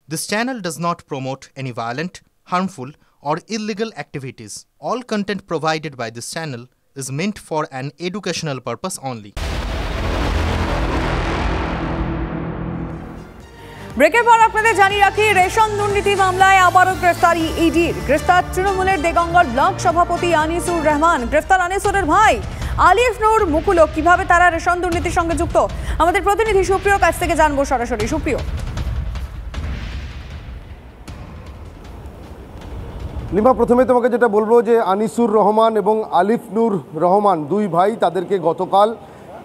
This channel does not promote any violent, harmful, or illegal activities. All content provided by this channel is meant for an educational purpose only. ব্রেকের পর আপনাদের জানিয়ে রাখি, ration দুর্নীতি মামলায় আবারও গ্রেফতার ইডির। গ্রেফতার তৃণমূলের দেগঙ্গার ব্লক সভাপতি আনিসুর রহমান। গ্রেফতার আনিসুরের ভাই আলিফ নূর মুকুল। কিভাবে তারা রেশন দুর্নীতির সঙ্গে যুক্ত, আমাদের প্রতিনিধি সুপ্রিয় কাছ থেকে জানবো সরাসরি। সুপ্রিয়, লিমা, প্রথমে তোমাকে যেটা বলবো যে আনিসুর রহমান এবং আলিফ নূর রহমান দুই ভাই, তাদেরকে গতকাল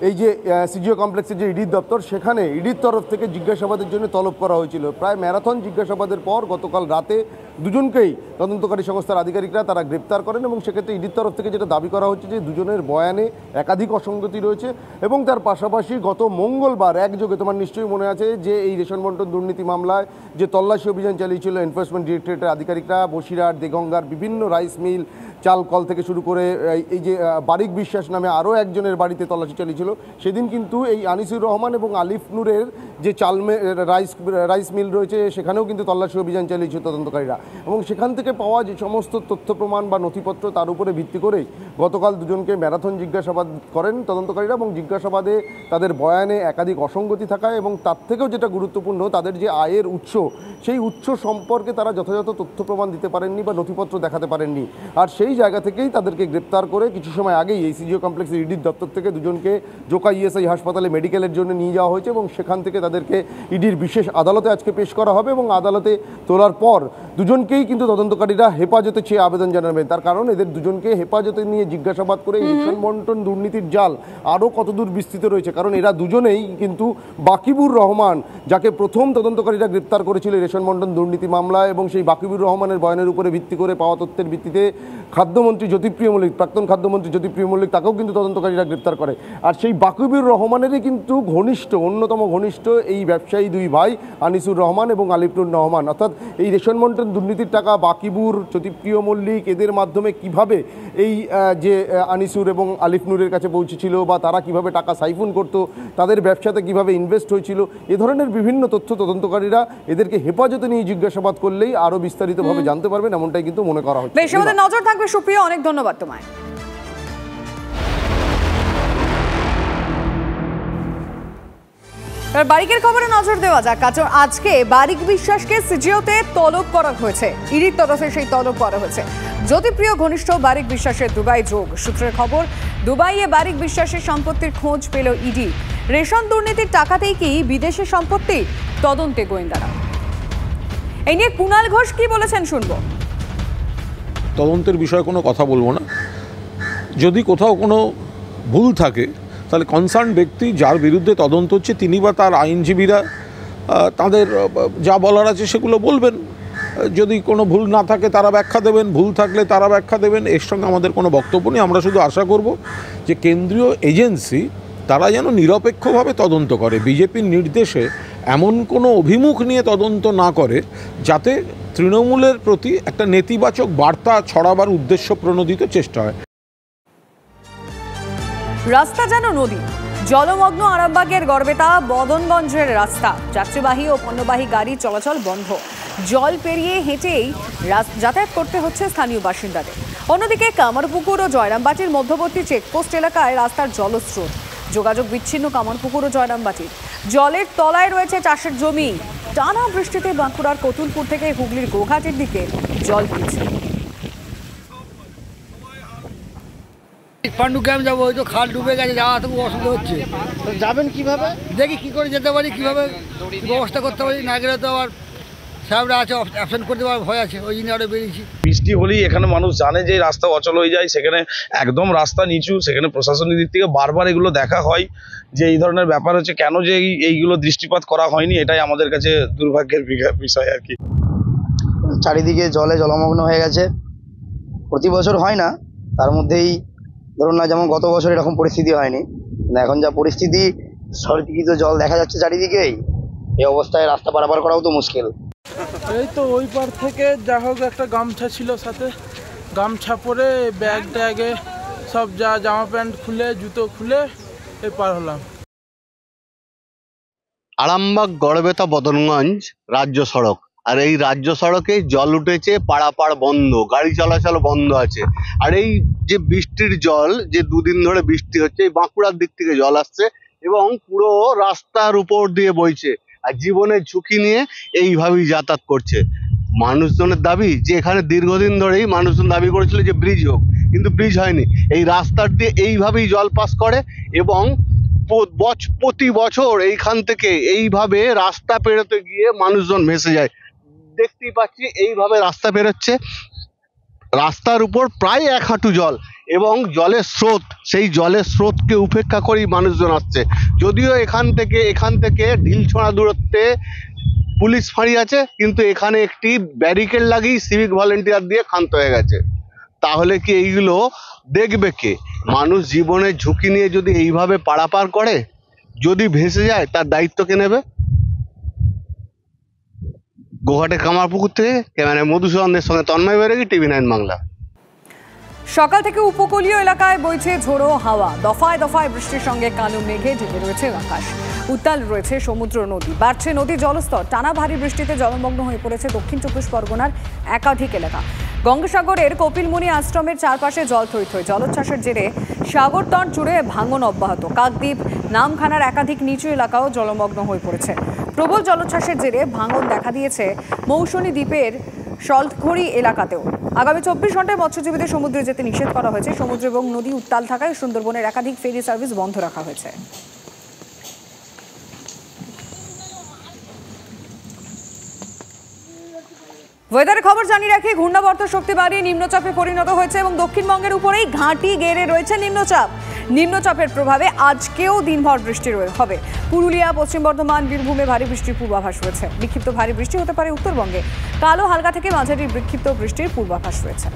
এই যে সিজিও কমপ্লেক্সের যে ইডির দপ্তর, সেখানে ইডির তরফ থেকে জিজ্ঞাসাবাদের জন্য তলব করা হয়েছিল। প্রায় ম্যারাথন জিজ্ঞাসাবাদের পর গতকাল রাতে দুজনকেই তদন্তকারী সংস্থার আধিকারিকরা তারা গ্রেপ্তার করেন এবং সেক্ষেত্রে ইডির তরফ থেকে যেটা দাবি করা হচ্ছে যে দুজনের বয়ানে একাধিক অসঙ্গতি রয়েছে এবং তার পাশাপাশি গত মঙ্গলবার একযোগে, তোমার নিশ্চয়ই মনে আছে যে এই রেশন বন্টন দুর্নীতি মামলায় যে তল্লাশি অভিযান চালিয়েছিল এনফোর্সমেন্ট ডিরেক্টরেটের আধিকারিকরা, বসিরহাট, দেগঙ্গার বিভিন্ন রাইস মিল, চাল কল থেকে শুরু করে এই যে বারিক বিশ্বাস নামে আরও একজনের বাড়িতে তল্লাশি চালিয়েছিল, সেদিন কিন্তু এই আনিসুর রহমান এবং আলিফ নূরের যে রাইস মিল রয়েছে সেখানেও কিন্তু তল্লাশি অভিযান চালিয়েছে তদন্তকারীরা এবং সেখান থেকে পাওয়া যে সমস্ত তথ্য প্রমাণ বা নথিপত্র তার উপরে ভিত্তি করেই গতকাল দুজনকে ম্যারাথন জিজ্ঞাসাবাদ করেন তদন্তকারীরা এবং জিজ্ঞাসাবাদে তাদের বয়ানে একাধিক অসঙ্গতি থাকায় এবং তার থেকেও যেটা গুরুত্বপূর্ণ, তাদের যে আয়ের উৎস, সেই উৎস সম্পর্কে তারা যথাযথ তথ্য প্রমাণ দিতে পারেননি বা নথিপত্র দেখাতে পারেননি। আর সেই জায়গা থেকেই তাদেরকে গ্রেপ্তার করে কিছু সময় আগেই এই সিজিও কমপ্লেক্সের ইডির দপ্তর থেকে দুজনকে জোকা ইএসআই হাসপাতালে মেডিকেলের জন্য নিয়ে যাওয়া হয়েছে এবং সেখান থেকে তাদেরকে ইডির বিশেষ আদালতে আজকে পেশ করা হবে এবং আদালতে তোলার পর দুজনকেই কিন্তু তদন্তকারীরা হেফাজতে চেয়ে আবেদন জানাবেন। তার কারণ এদের দুজনকে হেফাজতে নিয়ে জিজ্ঞাসাবাদ করে রেশন বন্টন দুর্নীতির জাল আরও কতদূর বিস্তৃত রয়েছে, কারণ এরা দুজনেই কিন্তু বাকিবুর রহমান, যাকে প্রথম তদন্তকারীরা গ্রেপ্তার করেছিল রেশন বন্টন দুর্নীতি মামলায়, এবং সেই বাকিবুর রহমানের বয়ানের উপরে ভিত্তি করে পাওয়া তথ্যের ভিত্তিতে খাদ্যমন্ত্রী জ্যোতিপ্রিয় মল্লিক, প্রাক্তন খাদ্যমন্ত্রী জ্যোতিপ্রিয় মল্লিক, তাকেও কিন্তু তদন্তকারীরা গ্রেপ্তার করে। আর সেই বাকিবুর রহমানেরই কিন্তু অন্যতম ঘনিষ্ঠ এই ব্যবসায়ী দুই ভাই আনিসুর রহমান এবং আলিফ নূর রহমান। অর্থাৎ এই রেশন বন্টন দুর্নীতির টাকা বাকিবুর, জ্যোতিপ্রিয় মল্লিক, এদের মাধ্যমে কিভাবে এই যে আনিসুর এবং আলিফ নূরের কাছে পৌঁছেছিল বা তারা কিভাবে টাকা সাইফুন করতো, তাদের ব্যবসাতে কিভাবে ইনভেস্ট হয়েছিল, এ ধরনের বিভিন্ন তথ্য তদন্তকারীরা এদেরকে হেফাজতে নিয়ে জিজ্ঞাসাবাদ করলেই আরও বিস্তারিতভাবে জানতে পারবেন, এমনটাই কিন্তু মনে করা হচ্ছে। বেশ, আমাদের নজর থাকবে সুপ্রিয়, অনেক ধন্যবাদ তোমায়। বারিকের খবরে নজর দেওয়া যাক। আজকে বারিক বিশ্বাসকে সিজিওতে তলব করা হয়েছে, ইডির তরফে সেই তলব করা হয়েছে। জ্যোতিপ্রিয় ঘনিষ্ঠ বারিক বিশ্বাসের দুবাই যোগ। সূত্রের খবর, দুবাইয়ে বারিক বিশ্বাসের সম্পত্তির খোঁজ পেল ইডি। রেশন দুর্নীতির টাকাতেই কি বিদেশি সম্পত্তি, তদন্তে গোয়েন্দারা। এই নিয়ে কুণাল ঘোষ কি বলেছেন শুনবো। তদন্তের বিষয়ে কোনো কথা বলবো না। যদি কোথাও কোনো ভুল থাকে তাহলে কনসার্ন ব্যক্তি যার বিরুদ্ধে তদন্ত হচ্ছে তিনি বা তার আইনজীবীরা তাদের যা বলার আছে সেগুলো বলবেন। যদি কোনো ভুল না থাকে তারা ব্যাখ্যা দেবেন, ভুল থাকলে তারা ব্যাখ্যা দেবেন। এর সঙ্গে আমাদের কোনো বক্তব্য নেই। আমরা শুধু আশা করব যে কেন্দ্রীয় এজেন্সি তারা যেন নিরপেক্ষভাবে তদন্ত করে, বিজেপির নির্দেশে এমন কোনো অভিমুখ নিয়ে তদন্ত না করে যাতে তৃণমূলের প্রতি একটা নেতিবাচক বার্তা ছড়াবার উদ্দেশ্য প্রণোদিত চেষ্টা হয়। রাস্তা যেন নদী, জলমগ্ন আরামবাগের গড়বেতা বদনগঞ্জের রাস্তা। যাত্রীবাহী ও পণ্যবাহী গাড়ি চলাচল বন্ধ। জল পেরিয়ে হেঁটেই যাতায়াত করতে হচ্ছে স্থানীয় বাসিন্দাদের। অন্যদিকে কামারপুকুর ও জয়রামবাটির মধ্যবর্তী চেকপোস্ট এলাকায় রাস্তার জলস্রোত। যোগাযোগ বিচ্ছিন্ন কামারপুকুর ও জয়রামবাটির। জলের তলায় রয়েছে চাষের জমি। টানা বৃষ্টিতে বাঁকুড়ার কতুলপুর থেকে হুগলির গোঘাটের দিকে জল ফিরছে। পান্ডু ক্যাম্প যাবো, ওই তো খাল ডুবে গেছে, যাওয়া তো অসুবিধা হচ্ছে। যাবেন কিভাবে? দেখি কি করে যেতে পারি, কিভাবে ব্যবস্থা করতে পারি। না গেলে তো আবার সাহেবরা আছে, অ্যাবসেন্ট করতে পারার ভয় আছে, ওই জন্য আরও বেরিয়েছি। বৃষ্টি হলেই এখানে মানুষ জানে যে রাস্তা অচল হয়ে যায়, সেখানে একদম রাস্তা নিচু, সেখানে প্রশাসনের দিক থেকে বারবার এগুলো দেখা হয় যে এই ধরনের ব্যাপার হচ্ছে, কেন যে এইগুলো দৃষ্টিপাত করা হয়নি, এটাই আমাদের কাছে দুর্ভাগ্যের বিষয় আর কি। চারিদিকে জলে জলমগ্ন হয়ে গেছে। প্রতি বছর হয় না, তার মধ্যেই ধরুন না, যেমন গত বছর এরকম পরিস্থিতি হয়নি, এখন যা পরিস্থিতি, সরদিকে তো জল দেখা যাচ্ছে চারিদিকেই। এই অবস্থায় রাস্তা পারাপার করাও তো মুশকিল। এই তো ওই পার থেকে যা হোক একটা গামছা ছিল সাথে, গামছা পরে ব্যাগ ট্যাগে সব যা জামা প্যান্ট খুলে জুতো খুলে পার হলাম। আরামবাগ গড়বেতা বদনগঞ্জ রাজ্য সড়ক আর এই রাজ্য সড়কে জল উঠেছে, পাড়াপাড় বন্ধ, গাড়ি চলাচল বন্ধ আছে। আর এই যে বৃষ্টির জল, যে দুদিন ধরে বৃষ্টি হচ্ছে, এই বাঁকুড়ার দিক থেকে জল আসছে এবং পুরো রাস্তার উপর দিয়ে বইছে, আর জীবনের ঝুঁকি নিয়ে এইভাবেই যাতায়াত করছে। মানুষজনের দাবি যে এখানে দীর্ঘদিন ধরেই মানুষজন দাবি করেছিল যে ব্রিজ হোক, কিন্তু ব্রিজ হয়নি। এই রাস্তার দিয়ে এইভাবেই জল পাস করে এবং প্রতি বছর এইখান থেকে এইভাবে রাস্তা পেরোতে গিয়ে মানুষজন ভেসে যায়। দেখতেই পাচ্ছি এইভাবে রাস্তা পেরোচ্ছে, রাস্তার উপর প্রায় 1 হাঁটু জল এবং জলের স্রোত, সেই জলের স্রোতকে উপেক্ষা করেই মানুষজন আসছে। যদিও এখান থেকে ঢিলছোঁড়া দূরত্বে পুলিশ ফাঁড়ি আছে, কিন্তু এখানে একটি ব্যারিকেড লাগিয়ে সিভিক ভলেন্টিয়ার দিয়ে ক্ষান্ত হয়ে গেছে। তাহলে কি এইগুলো দেখবে কে? মানুষ জীবনের ঝুঁকি নিয়ে যদি এইভাবে পারাপার করে, যদি ভেসে যায়, তার দায়িত্ব কে নেবে? গোঘাটে কামারপুকুর থেকে ক্যামেরায় মধুসূদনের সঙ্গে তন্ময় বেরেগি, TV9 বাংলা। সকাল থেকে উপকূলীয় এলাকায় বইছে ঝোড়ো হাওয়া, দফায় দফায় বৃষ্টির সঙ্গে কালো মেঘে ঢেকে রয়েছে আকাশ, উত্তাল রয়েছে সমুদ্র নদী, বাড়ছে নদীর জলস্তর। টানা ভারী বৃষ্টিতে জলমগ্ন হয়ে পড়েছে দক্ষিণ চব্বিশ পরগনার একাধিক এলাকা। গঙ্গাসাগরের কপিলমুনি আশ্রমের চারপাশে জল থই থই। জলোচ্ছ্বাসের জেরে সাগরতট জুড়ে ভাঙন অব্যাহত। কাকদ্বীপ, নামখানার একাধিক নিচু এলাকাও জলমগ্ন হয়ে পড়েছে। প্রবল জলোচ্ছ্বাসের জেরে ভাঙন দেখা দিয়েছে মৌসুনী দ্বীপের সল্টঘড়ি এলাকাতেও। আগামী 24 ঘন্টায় মৎস্যজীবীদের সমুদ্রে যেতে নিষেধ করা হয়েছে। সমুদ্র এবং নদী উত্তাল থাকায় সুন্দরবনের একাধিক ফেরি সার্ভিস বন্ধ রাখা হয়েছে। ওয়েদারের খবর জানিয়ে রাখি, ঘূর্ণাবর্ত শক্তি বাড়িয়ে নিম্নচাপে পরিণত হয়েছে এবং দক্ষিণবঙ্গের উপরেই ঘাঁটি গেড়ে রয়েছে নিম্নচাপ। নিম্নচাপের প্রভাবে আজকেও দিনভর বৃষ্টি হবে। পুরুলিয়া, পশ্চিম বর্ধমান, বীরভূমে ভারী বৃষ্টির পূর্বাভাস রয়েছে। বিক্ষিপ্ত ভারী বৃষ্টি হতে পারে উত্তরবঙ্গে। কালো হালকা থেকে মাঝারি বিক্ষিপ্ত বৃষ্টির পূর্বাভাস রয়েছে।